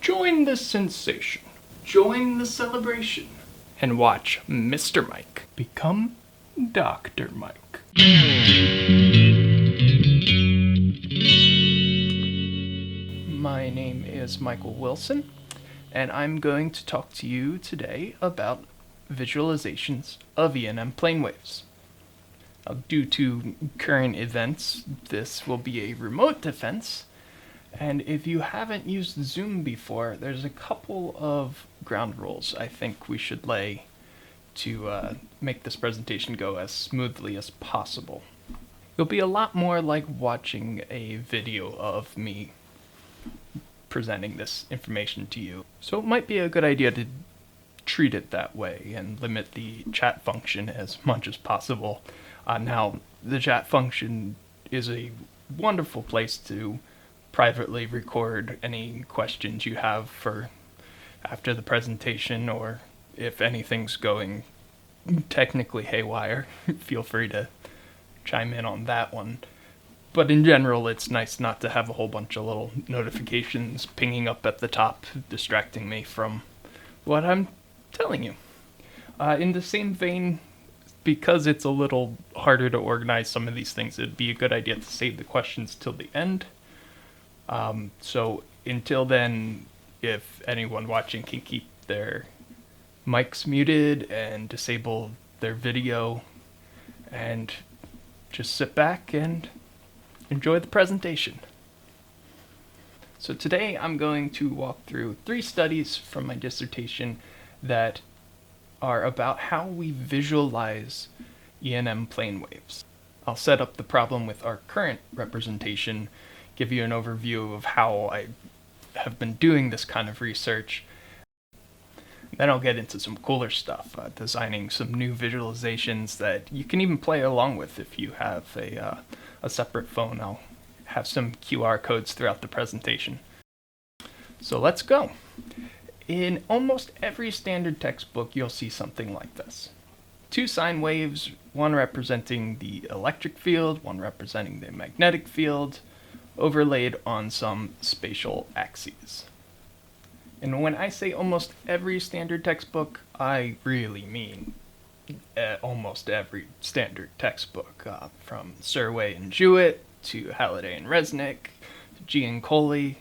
Join the sensation. Join the celebration. And watch Mr. Mike become Dr. Mike. My name is Michael Wilson, and I'm going to talk to you today about visualizations of E&M plane waves. Now, due to current events, this will be a remote defense, and if you haven't used Zoom before, there's a couple of ground rules I think we should lay to make this presentation go as smoothly as possible. It'll be a lot more like watching a video of me presenting this information to you. So it might be a good idea to treat it that way and limit the chat function as much as possible. Now, the chat function is a wonderful place to privately record any questions you have for after the presentation, or if anything's going technically haywire, feel free to chime in on that one. But in general, it's nice not to have a whole bunch of little notifications pinging up at the top, distracting me from what I'm telling you. In the same vein, because it's a little harder to organize some of these things, it'd be a good idea to save the questions till the end. So until then, if anyone watching can keep their mics muted and disable their video, and just sit back and enjoy the presentation. So today I'm going to walk through 3 studies from my dissertation that are about how we visualize E&M plane waves. I'll set up the problem with our current representation, give you an overview of how I have been doing this kind of research. Then I'll get into some cooler stuff, designing some new visualizations that you can even play along with if you have a separate phone. I'll have some QR codes throughout the presentation. So let's go. In almost every standard textbook, you'll see something like this. 2 sine waves, one representing the electric field, one representing the magnetic field, overlaid on some spatial axes. And when I say almost every standard textbook, I really mean almost every standard textbook, from Surway and Jewett to Halliday and Resnick to G and Coley.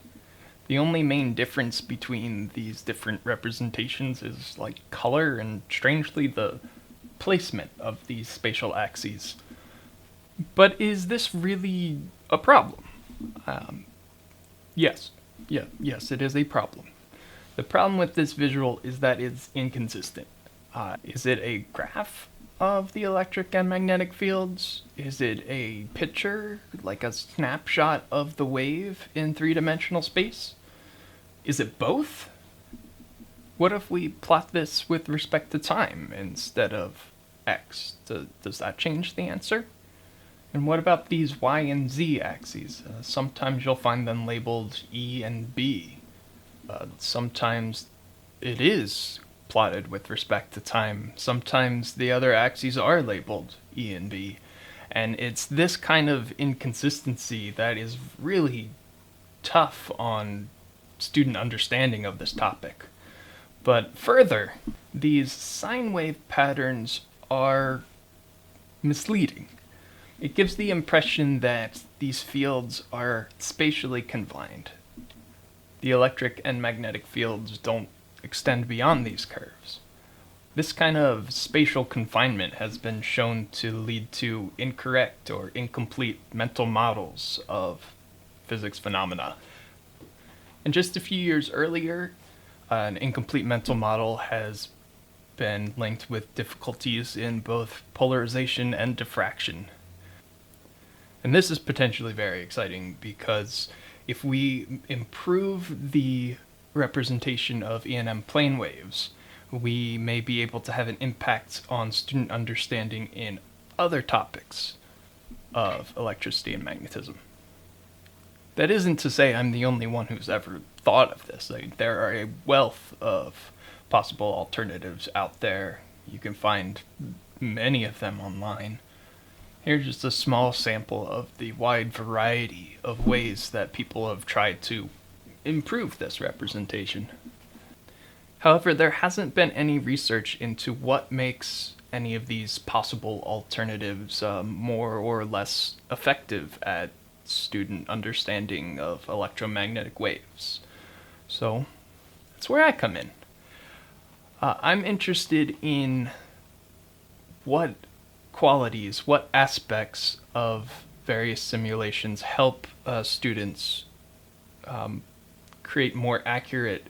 The only main difference between these different representations is like color and, strangely, the placement of these spatial axes. But is this really a problem? Yes, it is a problem. The problem with this visual is that it's inconsistent. Is it a graph of the electric and magnetic fields? Is it a picture, like a snapshot of the wave in 3-dimensional space? Is it both? What if we plot this with respect to time instead of x? Does that change the answer? And what about these y and z axes? Sometimes you'll find them labeled E and B. Sometimes it is plotted with respect to time. Sometimes the other axes are labeled E and B. And it's this kind of inconsistency that is really tough on student understanding of this topic. But further, these sine wave patterns are misleading. It gives the impression that these fields are spatially confined. The electric and magnetic fields don't extend beyond these curves. This kind of spatial confinement has been shown to lead to incorrect or incomplete mental models of physics phenomena. And just a few years earlier, an incomplete mental model has been linked with difficulties in both polarization and diffraction. And this is potentially very exciting because if we improve the representation of E&M plane waves, we may be able to have an impact on student understanding in other topics of electricity and magnetism. That isn't to say I'm the only one who's ever thought of this. There are a wealth of possible alternatives out there. You can find many of them online. Here's just a small sample of the wide variety of ways that people have tried to improve this representation. However, there hasn't been any research into what makes any of these possible alternatives more or less effective at student understanding of electromagnetic waves. So that's where I come in. I'm interested in what qualities, what aspects of various simulations help students create more accurate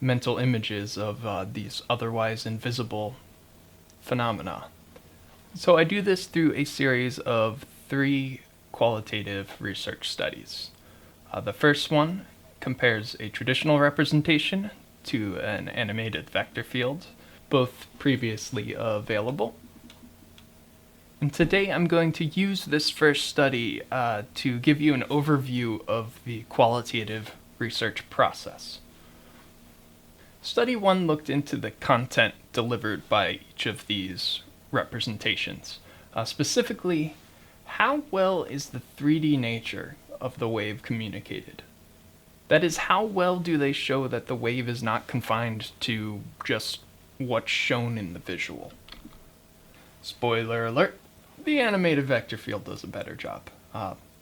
mental images of these otherwise invisible phenomena. So I do this through a series of 3 qualitative research studies. The first one compares a traditional representation to an animated vector field, both previously available. And today I'm going to use this first study to give you an overview of the qualitative research process. Study 1 looked into the content delivered by each of these representations. Specifically, how well is the 3D nature of the wave communicated? That is, how well do they show that the wave is not confined to just what's shown in the visual? Spoiler alert, the animated vector field does a better job.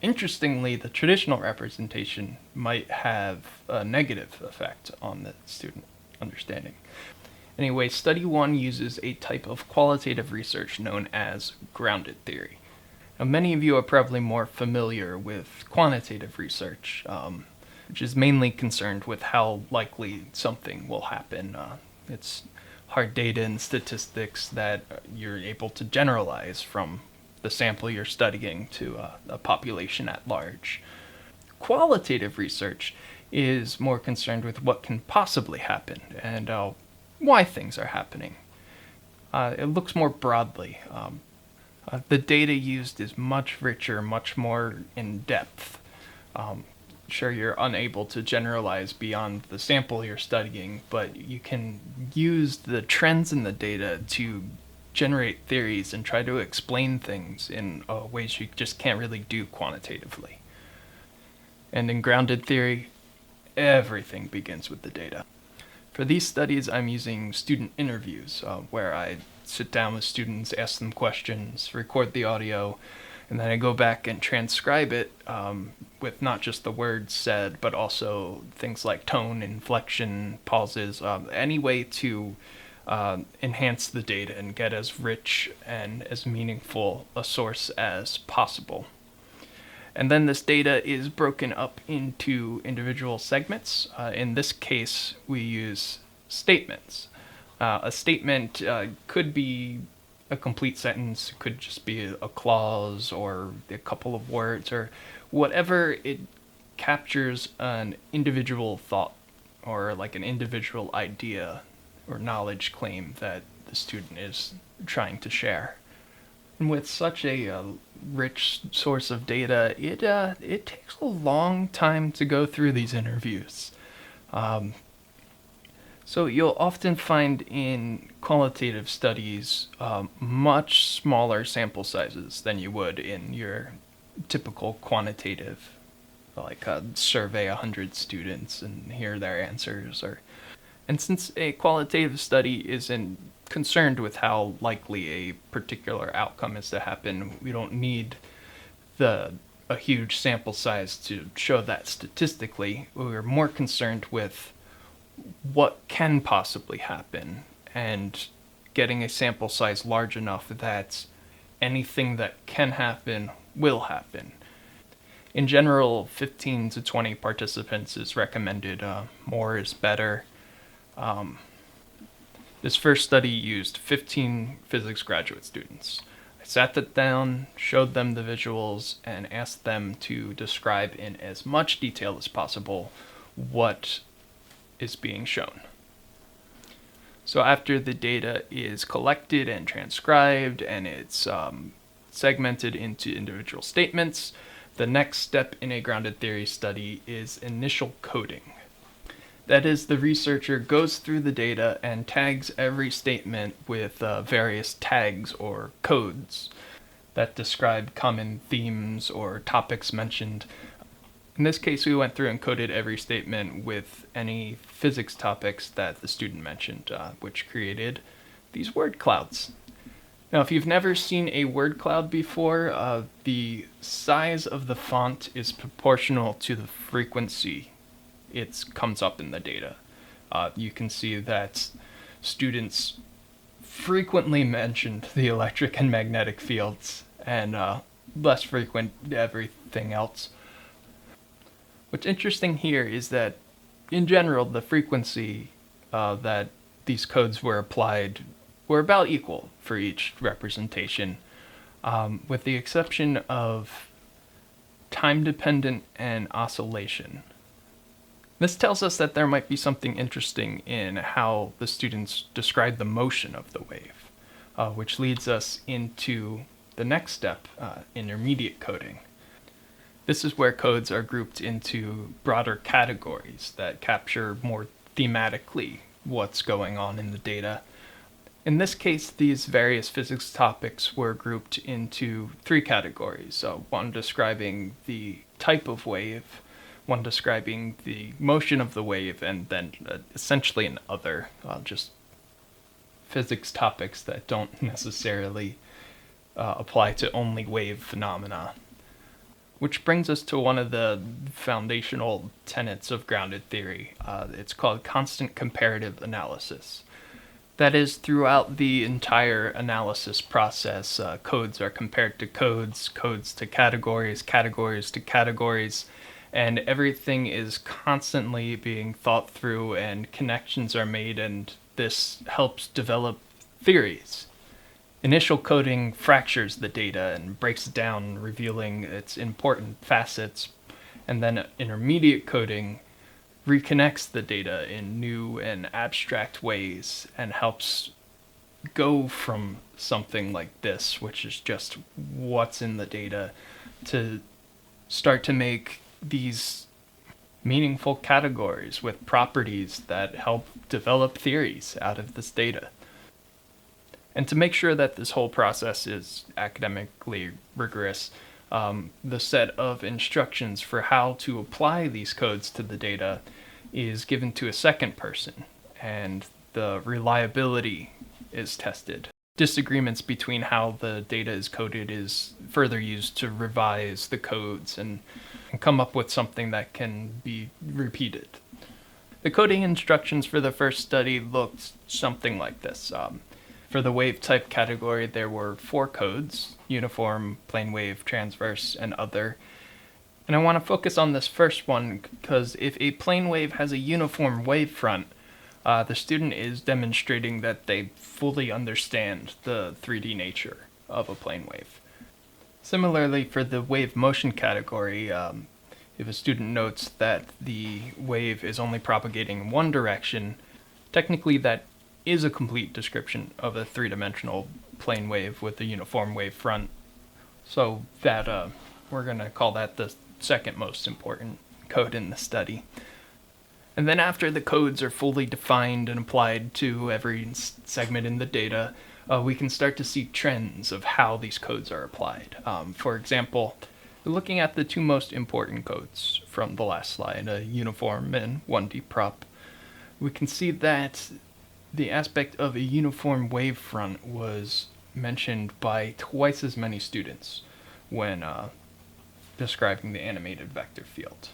Interestingly, the traditional representation might have a negative effect on the student understanding. Anyway, study 1 uses a type of qualitative research known as grounded theory. Now, many of you are probably more familiar with quantitative research, which is mainly concerned with how likely something will happen. It's hard data and statistics that you're able to generalize from the sample you're studying to a population at large. Qualitative research is more concerned with what can possibly happen and why things are happening. It looks more broadly. The data used is much richer, much more in depth. Sure, you're unable to generalize beyond the sample you're studying, but you can use the trends in the data to generate theories and try to explain things in ways you just can't really do quantitatively. And in grounded theory, everything begins with the data. For these studies, I'm using student interviews, where I sit down with students, ask them questions, record the audio, and then I go back and transcribe it with not just the words said, but also things like tone, inflection, pauses, any way to enhance the data and get as rich and as meaningful a source as possible. And then this data is broken up into individual segments. In this case, we use statements. A statement could be a complete sentence, could just be a clause or a couple of words or whatever it captures an individual thought or like an individual idea or knowledge claim that the student is trying to share. And with such a rich source of data, it takes a long time to go through these interviews. So you'll often find in qualitative studies much smaller sample sizes than you would in your typical quantitative, like survey 100 students and hear their answers. And since a qualitative study isn't concerned with how likely a particular outcome is to happen, we don't need a huge sample size to show that statistically. We're more concerned with what can possibly happen and getting a sample size large enough that anything that can happen will happen. In general, 15 to 20 participants is recommended. More is better. This first study used 15 physics graduate students. I sat them down, showed them the visuals, and asked them to describe in as much detail as possible what is being shown. So after the data is collected and transcribed and it's segmented into individual statements, the next step in a grounded theory study is initial coding. That is, the researcher goes through the data and tags every statement with various tags or codes that describe common themes or topics mentioned. In this case, we went through and coded every statement with any physics topics that the student mentioned, which created these word clouds. Now, if you've never seen a word cloud before, the size of the font is proportional to the frequency it comes up in the data. You can see that students frequently mentioned the electric and magnetic fields, and less frequent everything else. What's interesting here is that, in general, the frequency that these codes were applied were about equal for each representation, with the exception of time-dependent and oscillation. This tells us that there might be something interesting in how the students describe the motion of the wave, which leads us into the next step, intermediate coding. This is where codes are grouped into broader categories that capture more thematically what's going on in the data. In this case, these various physics topics were grouped into three categories. One describing the type of wave, one describing the motion of the wave, and then essentially an other, just physics topics that don't necessarily apply to only wave phenomena. Which brings us to one of the foundational tenets of grounded theory. It's called constant comparative analysis. That is, throughout the entire analysis process, codes are compared to codes, codes to categories, categories to categories, and everything is constantly being thought through and connections are made, and this helps develop theories. Initial coding fractures the data and breaks it down, revealing its important facets, and then intermediate coding reconnects the data in new and abstract ways and helps go from something like this, which is just what's in the data, to start to make these meaningful categories with properties that help develop theories out of this data. And to make sure that this whole process is academically rigorous, the set of instructions for how to apply these codes to the data is given to a second person, and the reliability is tested. Disagreements between how the data is coded is further used to revise the codes and come up with something that can be repeated. The coding instructions for the first study looked something like this. For the wave type category, there were 4 codes: uniform, plane wave, transverse, and other. And I want to focus on this first one because if a plane wave has a uniform wavefront, the student is demonstrating that they fully understand the 3D nature of a plane wave. Similarly, for the wave motion category, if a student notes that the wave is only propagating in one direction, technically that is a complete description of a three-dimensional plane wave with a uniform wavefront. So that we're going to call that the second most important code in the study. And then after the codes are fully defined and applied to every segment in the data, we can start to see trends of how these codes are applied. For example, looking at the 2 most important codes from the last slide, uniform and 1D prop, we can see that the aspect of a uniform wavefront was mentioned by twice as many students when describing the animated vector field.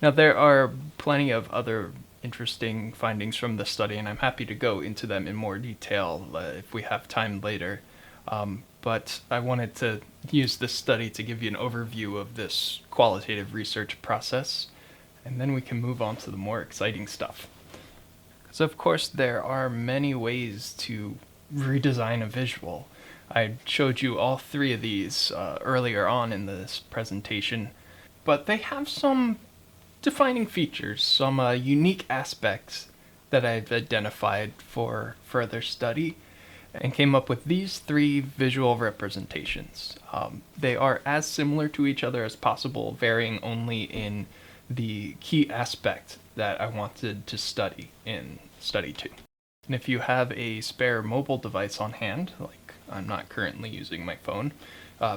Now, there are plenty of other interesting findings from the study, and I'm happy to go into them in more detail if we have time later. But I wanted to use this study to give you an overview of this qualitative research process, and then we can move on to the more exciting stuff. So, of course, there are many ways to redesign a visual. I showed you all 3 of these earlier on in this presentation, but they have some defining features, some unique aspects that I've identified for further study, and came up with these 3 visual representations. They are as similar to each other as possible, varying only in the key aspect that I wanted to study in study 2. And if you have a spare mobile device on hand, like I'm not currently using my phone,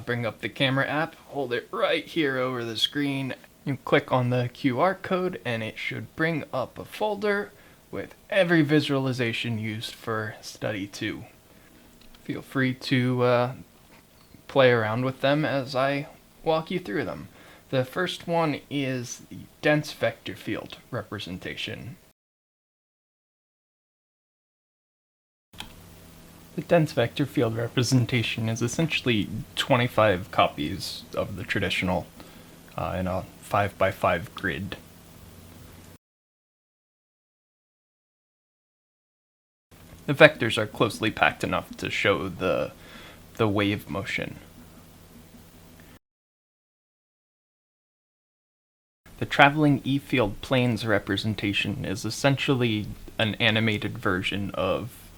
bring up the camera app, hold it right here over the screen, You click on the QR code and it should bring up a folder with every visualization used for Study 2. Feel free to play around with them as I walk you through them. The first one is the dense vector field representation. The dense vector field representation is essentially 25 copies of the traditional in a 5x5 grid. The vectors are closely packed enough to show the wave motion. The traveling E-field planes representation is essentially an animated version of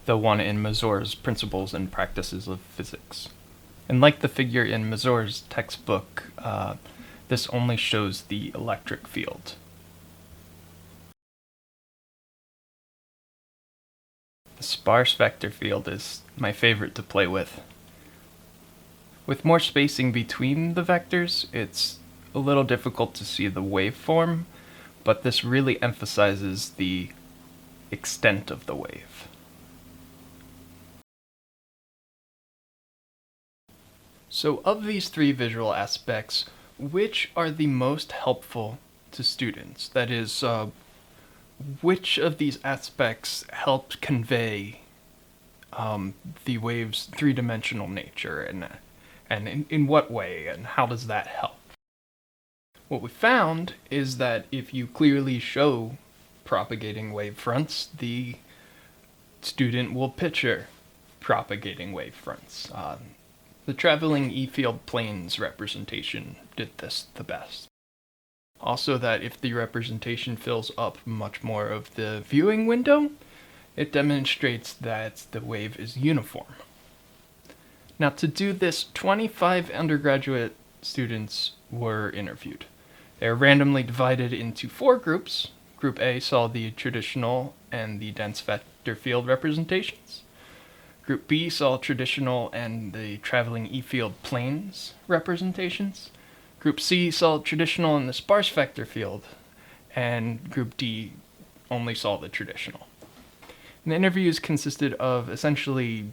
the one in Mazur's Principles and Practices of Physics. And like the figure in Mazur's textbook, this only shows the electric field. The sparse vector field is my favorite to play with. With more spacing between the vectors, it's a little difficult to see the waveform, but this really emphasizes the extent of the wave. So of these three visual aspects, which are the most helpful to students? That is, which of these aspects helped convey the wave's three-dimensional nature, and in what way, and how does that help? What we found is that if you clearly show propagating wave fronts, the student will picture propagating wave fronts. The traveling E-field planes representation did this the best. Also that if the representation fills up much more of the viewing window, it demonstrates that the wave is uniform. Now to do this, 25 undergraduate students were interviewed. They were randomly divided into 4 groups. Group A saw the traditional and the dense vector field representations. Group B saw traditional and the traveling E-field planes representations. Group C saw traditional and the sparse vector field. And Group D only saw the traditional. And the interviews consisted of essentially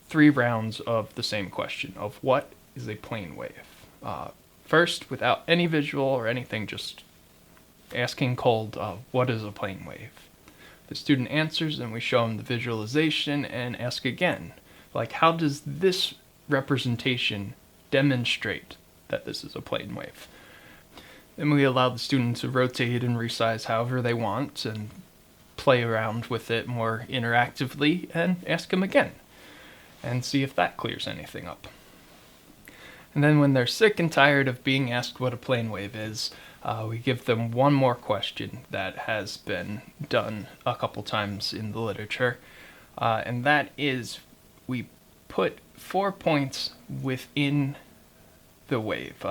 3 rounds of the same question of what is a plane wave. First, without any visual or anything, just asking cold, what is a plane wave? The student answers and we show them the visualization and ask again, like, how does this representation demonstrate that this is a plane wave? Then we allow the student to rotate and resize however they want and play around with it more interactively and ask them again and see if that clears anything up. And then when they're sick and tired of being asked what a plane wave is, we give them one more question that has been done a couple times in the literature, and that is we put 4 points within the wave.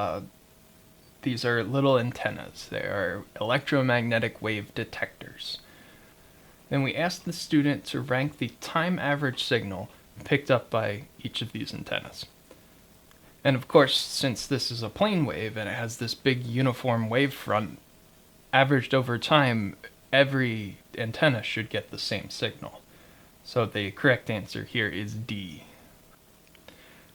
These are little antennas. They are electromagnetic wave detectors. Then we ask the student to rank the time average signal picked up by each of these antennas. And of course, since this is a plane wave and it has this big uniform wavefront, averaged over time, every antenna should get the same signal. So the correct answer here is D.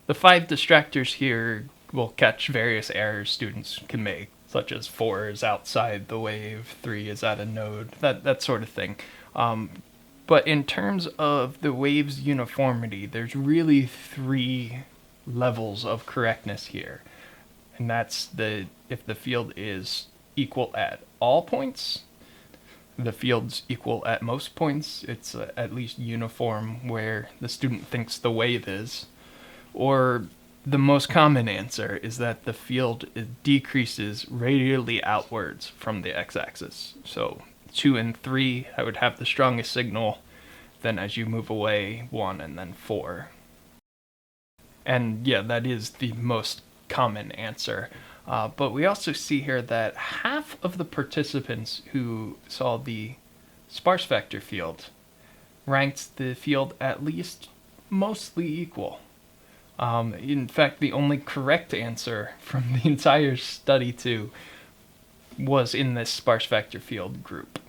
The 5 distractors here will catch various errors students can make, such as 4 is outside the wave, 3 is at a node, that sort of thing. But in terms of the wave's uniformity, there's really 3 levels of correctness here. And that's if the field is equal at all points, the field's equal at most points, it's at least uniform where the student thinks the wave is, or the most common answer is that the field decreases radially outwards from the x-axis. So 2 and 3, I would have the strongest signal, then as you move away, 1 and then 4. And yeah, that is the most common answer. But we also see here that half of the participants who saw the sparse vector field ranked the field at least mostly equal. In fact, the only correct answer from the entire study 2 was in this sparse vector field group.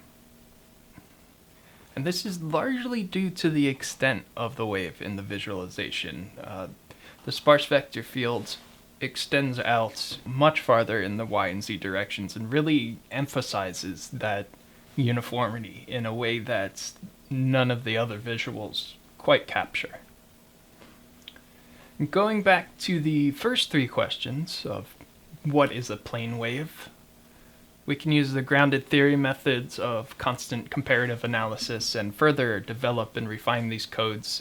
And this is largely due to the extent of the wave in the visualization. The sparse vector field extends out much farther in the y and z directions and really emphasizes that uniformity in a way that none of the other visuals quite capture. Going back to the first three questions of what is a plane wave, we can use the grounded theory methods of constant comparative analysis and further develop and refine these codes.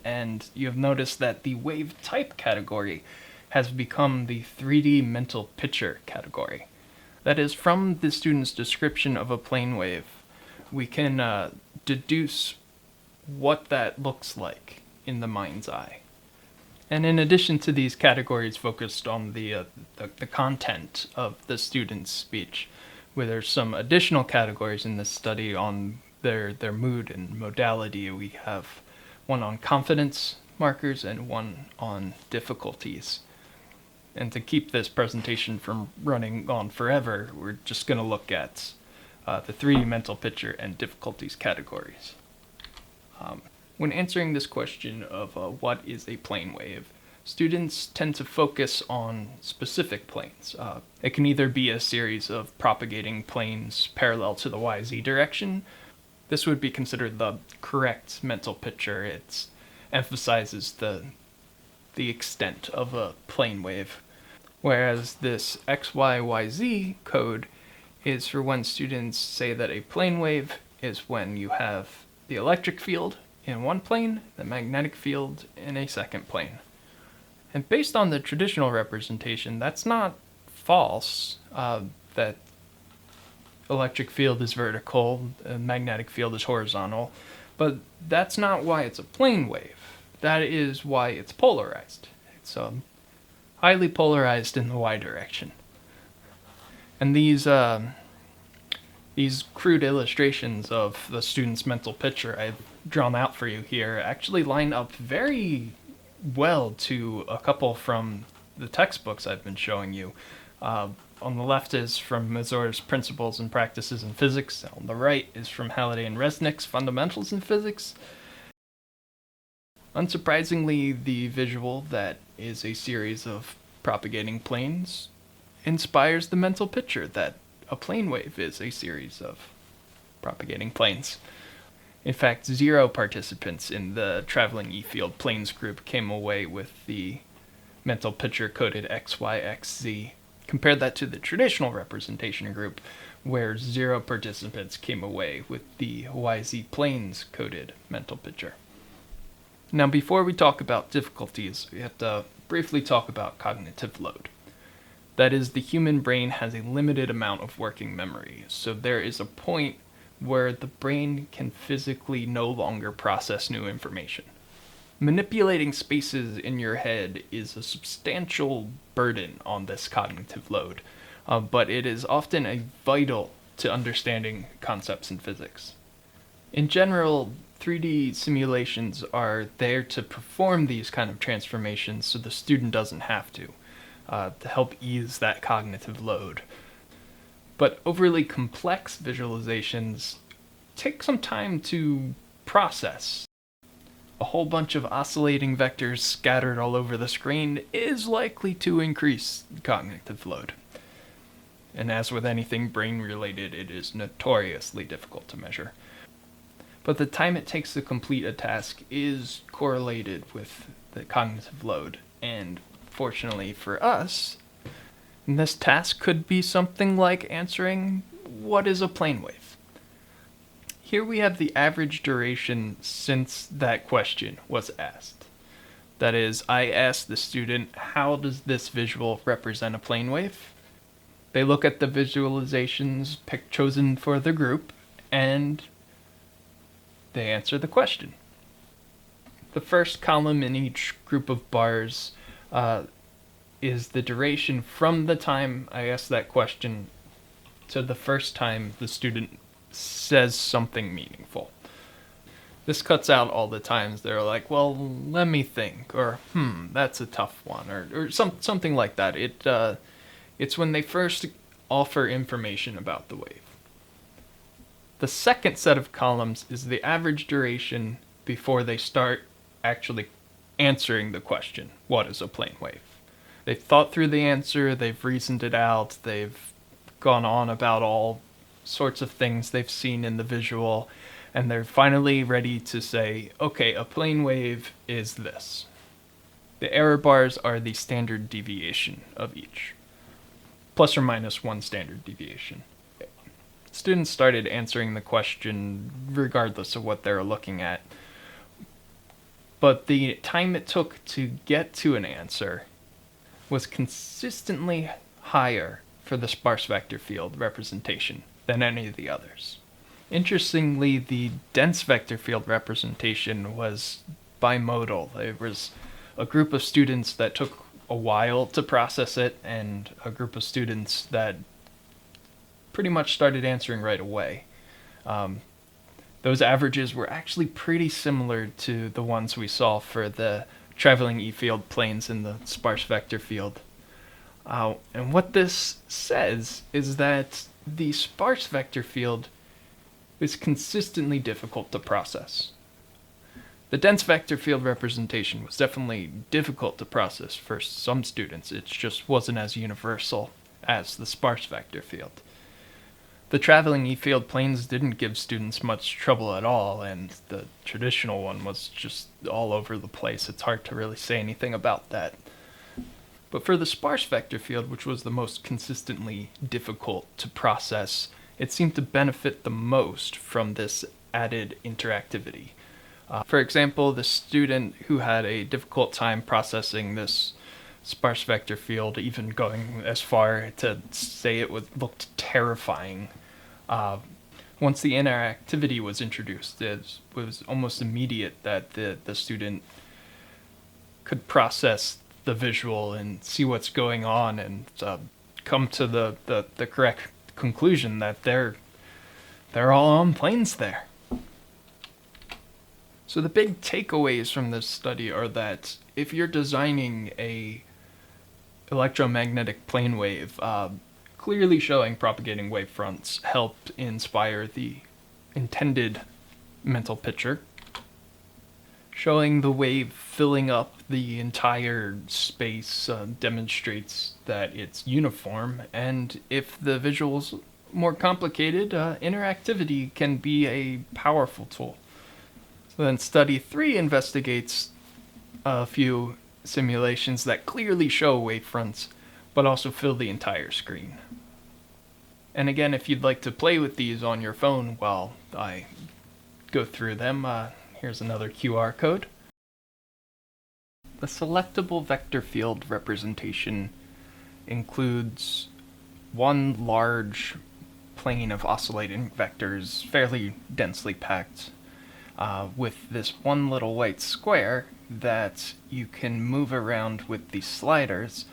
And you have noticed that the wave type category has become the 3D mental picture category. That is, from the student's description of a plane wave, we can deduce what that looks like in the mind's eye. And in addition to these categories focused on the content of the student's speech, where there's some additional categories in this study on their mood and modality. We have one on confidence markers and one on difficulties. And to keep this presentation from running on forever, we're just going to look at the 3D mental picture and difficulties categories. When answering this question of what is a plane wave, students tend to focus on specific planes. It can either be a series of propagating planes parallel to the YZ direction. This would be considered the correct mental picture. It emphasizes the extent of a plane wave. Whereas this XYYZ code is for when students say that a plane wave is when you have the electric field in one plane, the magnetic field in a second plane. And based on the traditional representation, that's not false, that electric field is vertical, magnetic field is horizontal, but that's not why it's a plane wave. That is why it's polarized. It's highly polarized in the y direction. And these crude illustrations of the student's mental picture I've drawn out for you here actually line up very well to a couple from the textbooks I've been showing you. On the left is from Mazur's Principles and Practices in Physics. On the right is from Halliday and Resnick's Fundamentals in Physics. Unsurprisingly, the visual that is a series of propagating planes inspires the mental picture that a plane wave is a series of propagating planes. In fact, 0 participants in the traveling E-field planes group came away with the mental picture coded XYXZ. Compare that to the traditional representation group, where 0 participants came away with the YZ planes coded mental picture. Now, before we talk about difficulties, we have to briefly talk about cognitive load. That is, the human brain has a limited amount of working memory, so there is a point where the brain can physically no longer process new information. Manipulating spaces in your head is a substantial burden on this cognitive load, but it is often vital to understanding concepts in physics. In general, 3D simulations are there to perform these kind of transformations so the student doesn't have to help ease that cognitive load. But overly complex visualizations take some time to process. A whole bunch of oscillating vectors scattered all over the screen is likely to increase cognitive load. And as with anything brain-related, it is notoriously difficult to measure. But the time it takes to complete a task is correlated with the cognitive load, and fortunately for us, this task could be something like answering, what is a plane wave? Here we have the average duration since that question was asked. That is, I asked the student, how does this visual represent a plane wave? They look at the visualizations chosen for the group, and they answer the question. The first column in each group of bars is the duration from the time I asked that question to the first time the student says something meaningful. This cuts out all the times they're like, well, let me think, or that's a tough one, or something like that. It's when they first offer information about the wave. The second set of columns is the average duration before they start actually answering the question, what is a plane wave? They've thought through the answer, they've reasoned it out, they've gone on about all sorts of things they've seen in the visual, and they're finally ready to say, okay, a plane wave is this. The error bars are the standard deviation of each, plus or minus one standard deviation. Students started answering the question regardless of what they were looking at, but the time it took to get to an answer was consistently higher for the sparse vector field representation than any of the others. Interestingly, the dense vector field representation was bimodal. There was a group of students that took a while to process it, and a group of students that pretty much started answering right away. Those averages were actually pretty similar to the ones we saw for the traveling E-field planes in the sparse vector field. And what this says is that the sparse vector field is consistently difficult to process. The dense vector field representation was definitely difficult to process for some students. It just wasn't as universal as the sparse vector field. The traveling E-field planes didn't give students much trouble at all, and the traditional one was just all over the place. It's hard to really say anything about that. But for the sparse vector field, which was the most consistently difficult to process, it seemed to benefit the most from this added interactivity. For example, the student who had a difficult time processing this sparse vector field, even going as far to say it looked terrifying. Once the interactivity was introduced, it was almost immediate that the student could process the visual and see what's going on and come to the correct conclusion that they're all on planes there. So the big takeaways from this study are that if you're designing a electromagnetic plane wave, clearly showing propagating wavefronts helped inspire the intended mental picture. Showing the wave filling up the entire space demonstrates that it's uniform, and if the visual's more complicated, interactivity can be a powerful tool. So then study 3 investigates a few simulations that clearly show wavefronts, but also fill the entire screen. And again, if you'd like to play with these on your phone while I go through them, here's another QR code. The selectable vector field representation includes one large plane of oscillating vectors, fairly densely packed, with this one little white square that you can move around with the sliders,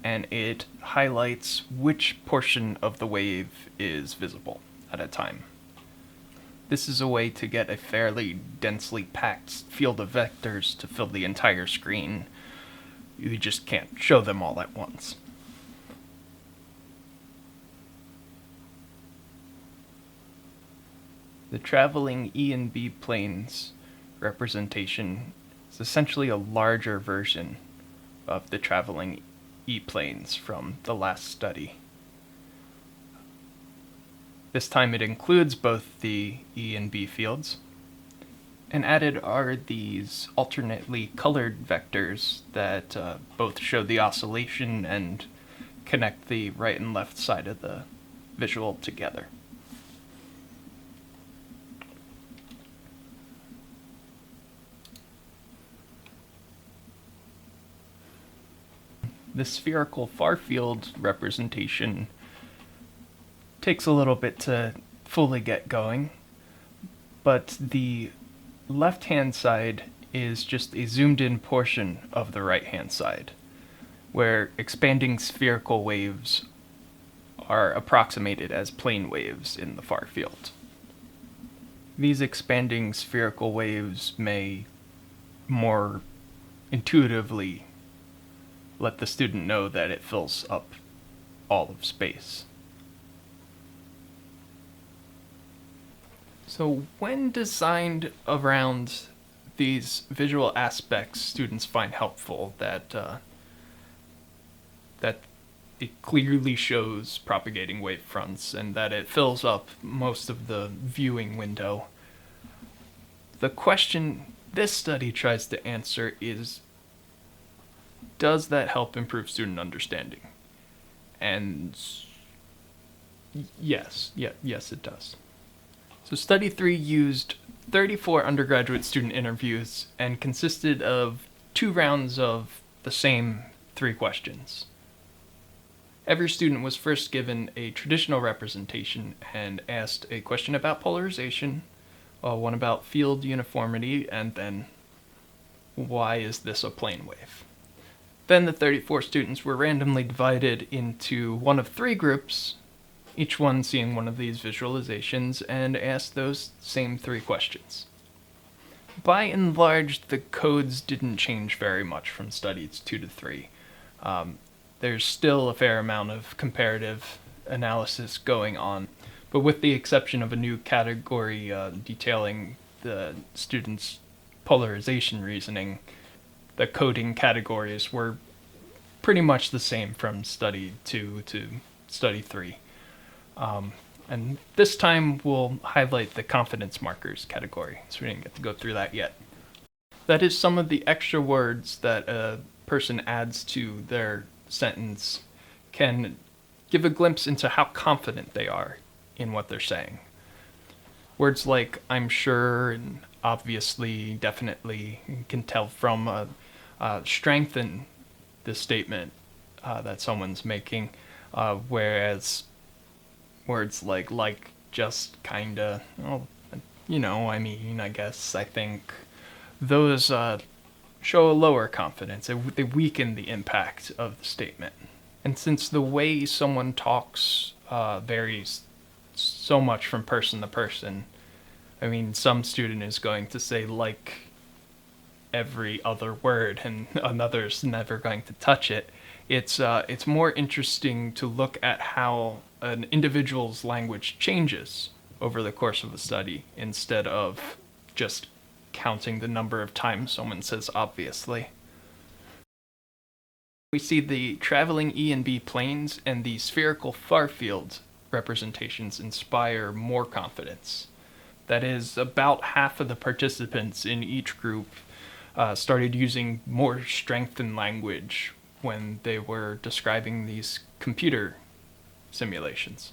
and it highlights which portion of the wave is visible at a time. This is a way to get a fairly densely packed field of vectors to fill the entire screen. You just can't show them all at once. The traveling E&B Planes representation is essentially a larger version of the traveling E-planes from the last study. This time it includes both the E and B fields, and added are these alternately colored vectors that both show the oscillation and connect the right and left side of the visual together. The spherical far field representation takes a little bit to fully get going, but the left-hand side is just a zoomed-in portion of the right-hand side, where expanding spherical waves are approximated as plane waves in the far field. These expanding spherical waves may more intuitively let the student know that it fills up all of space. So when designed around these visual aspects students find helpful, that it clearly shows propagating wavefronts and that it fills up most of the viewing window. The question this study tries to answer is, does that help improve student understanding? And yes, it does. So study 3 used 34 undergraduate student interviews and consisted of 2 rounds of the same 3 questions. Every student was first given a traditional representation and asked a question about polarization, one about field uniformity, and then, why is this a plane wave? Then the 34 students were randomly divided into one of 3 groups, each one seeing one of these visualizations, and asked those same 3 questions. By and large, the codes didn't change very much from studies 2 to 3. There's still a fair amount of comparative analysis going on, but with the exception of a new category detailing the students' polarization reasoning, the coding categories were pretty much the same from study 2 to study 3. And this time we'll highlight the confidence markers category, so we didn't get to go through that yet. That is some of the extra words that a person adds to their sentence can give a glimpse into how confident they are in what they're saying. Words like I'm sure and obviously, definitely, you can tell from strengthen the statement that someone's making, whereas words like, just, kinda, well, I mean, I guess, I think, those show a lower confidence. They weaken the impact of the statement. And since the way someone talks varies so much from person to person, I mean, some student is going to say like every other word, and another's never going to touch it. It's more interesting to look at how an individual's language changes over the course of a study instead of just counting the number of times someone says obviously. We see the traveling E&B planes and the spherical far field representations inspire more confidence. That is, about half of the participants in each group started using more strengthened language when they were describing these computer simulations.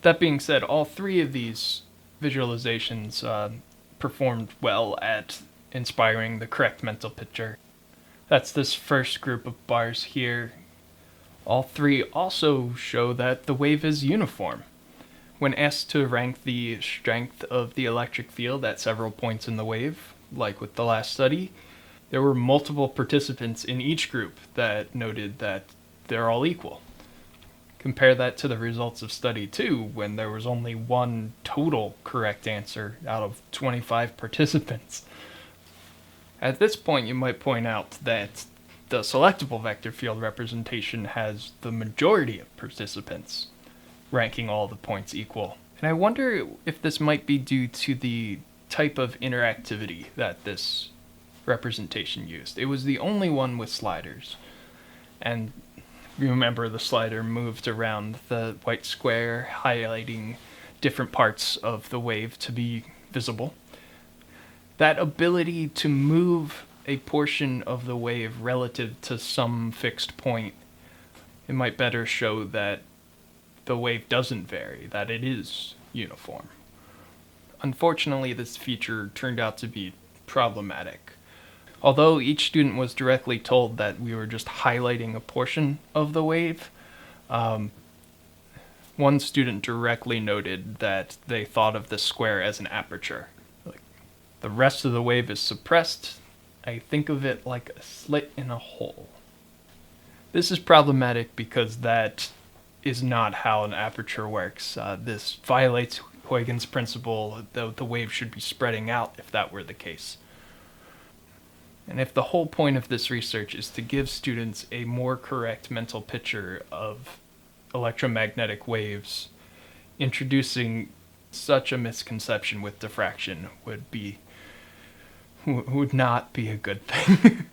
That being said, all 3 of these visualizations performed well at inspiring the correct mental picture. That's this first group of bars here. All 3 also show that the wave is uniform. When asked to rank the strength of the electric field at several points in the wave, like with the last study, there were multiple participants in each group that noted that they're all equal. Compare that to the results of study 2, when there was only 1 total correct answer out of 25 participants. At this point, you might point out that the selectable vector field representation has the majority of participants, ranking all the points equal. And I wonder if this might be due to the type of interactivity that this representation used. It was the only one with sliders, and remember the slider moved around the white square, highlighting different parts of the wave to be visible. That ability to move a portion of the wave relative to some fixed point, it might better show that the wave doesn't vary, that it is uniform. Unfortunately, this feature turned out to be problematic. Although each student was directly told that we were just highlighting a portion of the wave, one student directly noted that they thought of the square as an aperture. Like, the rest of the wave is suppressed. I think of it like a slit in a hole. This is problematic because that is not how an aperture works. This violates Huygens' principle that the wave should be spreading out if that were the case. And if the whole point of this research is to give students a more correct mental picture of electromagnetic waves, introducing Such a misconception with diffraction would not be a good thing.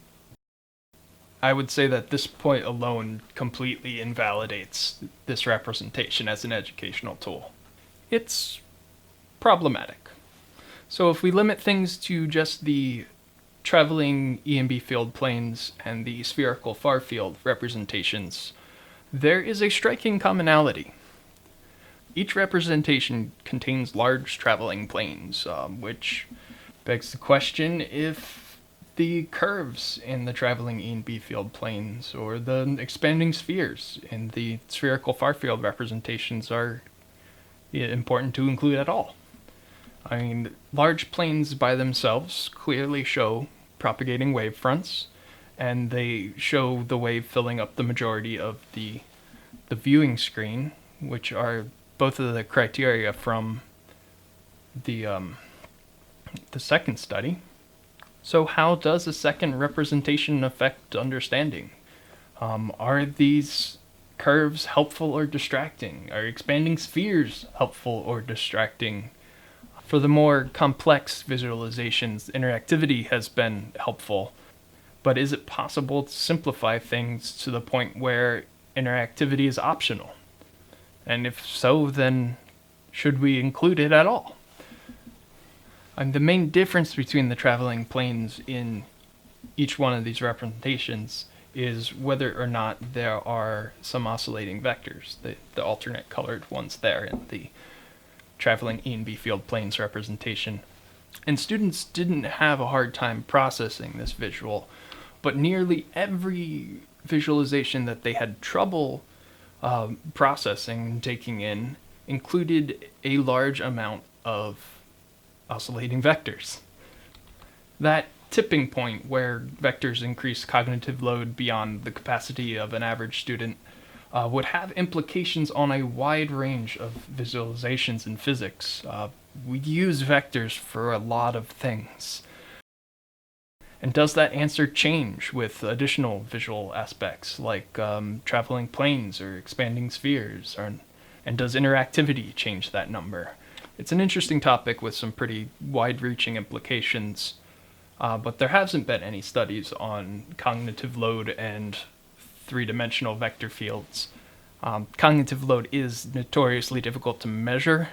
I would say that this point alone completely invalidates this representation as an educational tool. It's problematic. So if we limit things to just the traveling E&B field planes and the spherical far field representations, there is a striking commonality. Each representation contains large traveling planes, which begs the question if the curves in the traveling E&B field planes or the expanding spheres in the spherical far field representations are important to include at all. I mean, large planes by themselves clearly show propagating wave fronts, and they show the wave filling up the majority of the viewing screen, which are both of the criteria from the second study. So how does a second representation affect understanding? Are these curves helpful or distracting? Are expanding spheres helpful or distracting? For the more complex visualizations, interactivity has been helpful, but is it possible to simplify things to the point where interactivity is optional? And if so, then should we include it at all? The main difference between the traveling planes in each one of these representations is whether or not there are some oscillating vectors, the alternate colored ones there in the traveling E&B field planes representation. And students didn't have a hard time processing this visual, but nearly every visualization that they had trouble processing and taking in included a large amount of oscillating vectors. That tipping point where vectors increase cognitive load beyond the capacity of an average student would have implications on a wide range of visualizations in physics. We use vectors for a lot of things. And does that answer change with additional visual aspects like traveling planes or expanding spheres? And does interactivity change that number? It's an interesting topic with some pretty wide-reaching implications, but there hasn't been any studies on cognitive load and three-dimensional vector fields. Cognitive load is notoriously difficult to measure,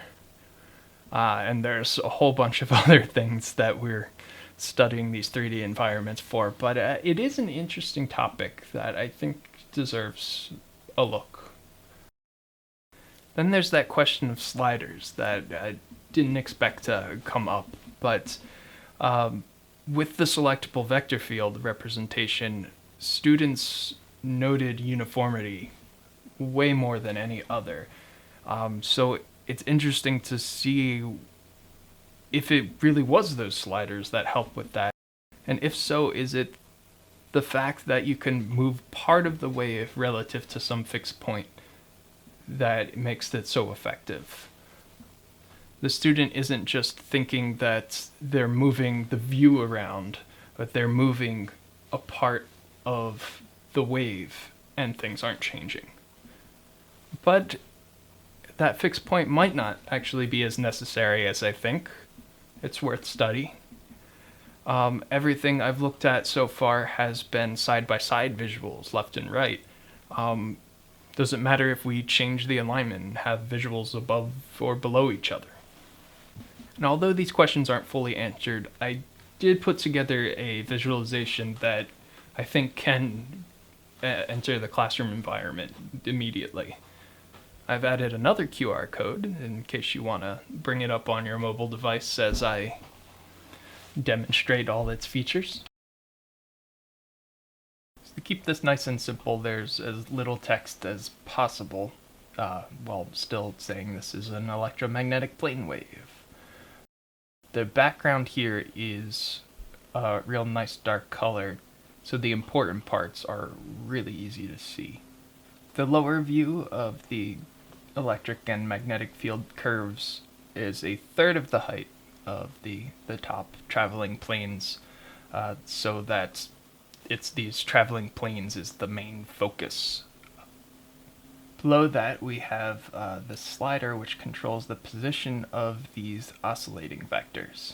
and there's a whole bunch of other things that we're studying these 3D environments for, but it is an interesting topic that I think deserves a look. Then there's that question of sliders that I didn't expect to come up, but with the selectable vector field representation, students noted uniformity way more than any other. So it's interesting to see if it really was those sliders that help with that. And if so, is it the fact that you can move part of the wave relative to some fixed point that makes it so effective? The student isn't just thinking that they're moving the view around, but they're moving a part of the wave and things aren't changing. But that fixed point might not actually be as necessary as I think. It's worth study. Everything I've looked at so far has been side-by-side visuals, left and right. Does it matter if we change the alignment and have visuals above or below each other? And although these questions aren't fully answered, I did put together a visualization that I think can enter the classroom environment immediately. I've added another QR code in case you want to bring it up on your mobile device as I demonstrate all its features. So to keep this nice and simple, there's as little text as possible, while still saying this is an electromagnetic plane wave. The background here is a real nice dark color, so the important parts are really easy to see. The lower view of the electric and magnetic field curves is a third of the height of the top traveling planes, so that it's these traveling planes is the main focus. Below that, we have the slider, which controls the position of these oscillating vectors.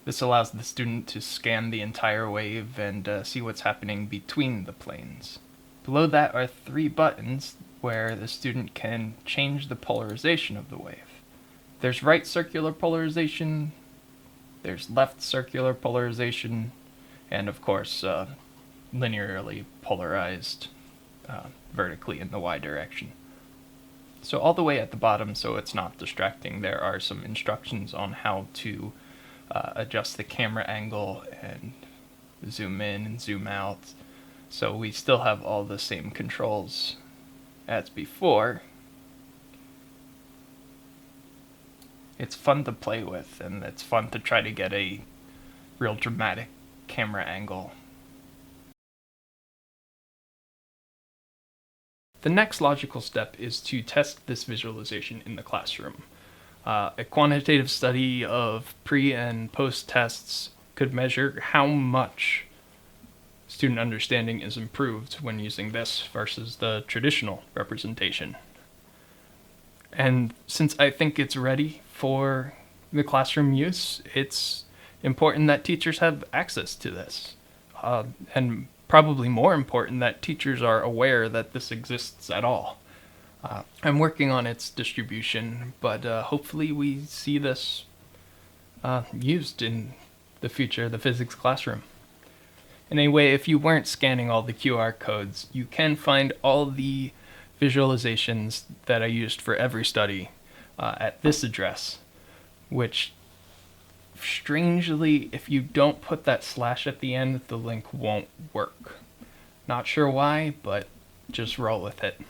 This allows the student to scan the entire wave and see what's happening between the planes. Below that are 3 buttons where the student can change the polarization of the wave. There's right circular polarization, there's left circular polarization, and of course, linearly polarized vertically in the y direction. So all the way at the bottom, so it's not distracting, there are some instructions on how to adjust the camera angle and zoom in and zoom out. So we still have all the same controls as before. It's fun to play with, and it's fun to try to get a real dramatic camera angle. The next logical step is to test this visualization in the classroom. A quantitative study of pre- and post-tests could measure how much student understanding is improved when using this versus the traditional representation. And since I think it's ready for the classroom use, it's important that teachers have access to this. And probably more important that teachers are aware that this exists at all. I'm working on its distribution, but hopefully we see this used in the future of the physics classroom. Anyway, if you weren't scanning all the QR codes, you can find all the visualizations that I used for every study at this address, which strangely, if you don't put that slash at the end, the link won't work. Not sure why, but just roll with it.